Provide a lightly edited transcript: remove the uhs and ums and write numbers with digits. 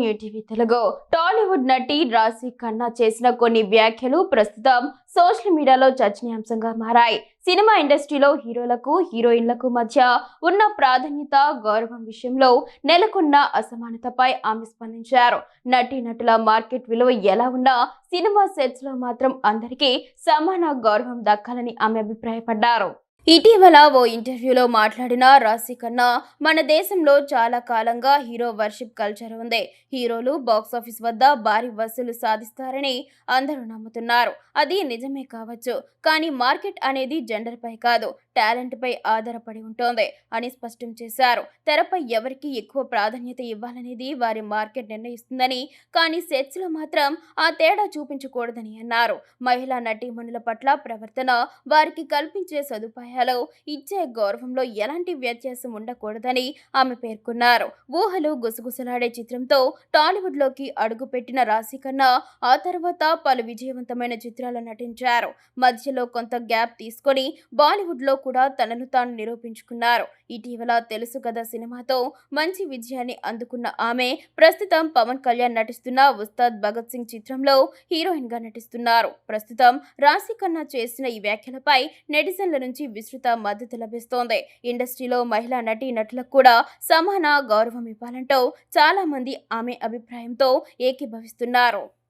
New TV Telugu. Tollywood నటి రాశి ఖన్నా చేసిన కొన్ని వ్యాఖ్యలు ప్రస్తుతం సోషల్ మీడియాలో చర్చనీయాంశంగా మారాయి. సినిమా ఇండస్ట్రీలో హీరోలకు, హీరోయిన్లకు మధ్య ఉన్న ప్రాధాన్యత, గౌరవం విషయంలో నెలకొన్న అసమానతపై ఆమె స్పందించారు. నటీనటుల మార్కెట్ విలువ ఎలా ఉన్నా సినిమా సెట్స్ లో మాత్రం అందరికీ సమాన గౌరవం దక్కాలని ఆమె అభిప్రాయపడ్డారు. ఇటీవల ఓ ఇంటర్వ్యూలో మాట్లాడిన రాశి ఖన్నా, మన దేశంలో చాలా కాలంగా హీరో వర్షిప్ కల్చర్ ఉంది. హీరోలు బాక్సాఫీస్ వద్ద భారీ వసూలు సాధిస్తారని అందరూ నమ్ముతున్నారు. అది నిజమే కావచ్చు, కానీ మార్కెట్ అనేది జెండర్ పై కాదు, టాలెంట్ పై ఆధారపడి ఉంటుంది అని స్పష్టం చేశారు. తెరపై ఎవరికి ఎక్కువ ప్రాధాన్యత ఇవ్వాలనేది వారి మార్కెట్ నిర్ణయిస్తుందని, కానీ సెట్స్ లో మాత్రం ఆ తేడా చూపించకూడదని అన్నారు. మహిళా నటీమణుల పట్ల ప్రవర్తన, వారికి కల్పించే సదుపాయాలు, ఇచ్చే గౌరవంలో ఎలాంటి వ్యత్యాసం ఉండకూడదని ఆమె పేర్కొన్నారు. ఊహలు గుసగుసలాడే చిత్రంతో టాలీవుడ్ లోకి అడుగుపెట్టిన రాశి ఖన్నా ఆ తర్వాత పలు విజయవంతమైన చిత్రాల్లో నటించారు. మధ్యలో కొంత గ్యాప్ తీసుకొని బాలీవుడ్ లో కూడా తనను తాను నిరూపించుకున్నారు. ఇటీవల తెలుసు కదా సినిమాతో మంచి విజయాన్ని అందుకున్న ఆమె ప్రస్తుతం పవన్ కళ్యాణ్ నటిస్తున్న ఉస్తాద్ భగత్ సింగ్ చిత్రంలో హీరోయిన్ గా నటిస్తున్నారు. ప్రస్తుతం రాశి ఖన్నా చేసిన ఈ వ్యాఖ్యలపై నెటిజన్ల నుంచి విస్తృత మద్దతు లభిస్తోంది. ఇండస్ట్రీలో మహిళా నటీనటులకు కూడా సమాన గౌరవం ఇవ్వాలంటూ చాలా మంది ఆమె అభిప్రాయంతో ఏకీభవిస్తున్నారు.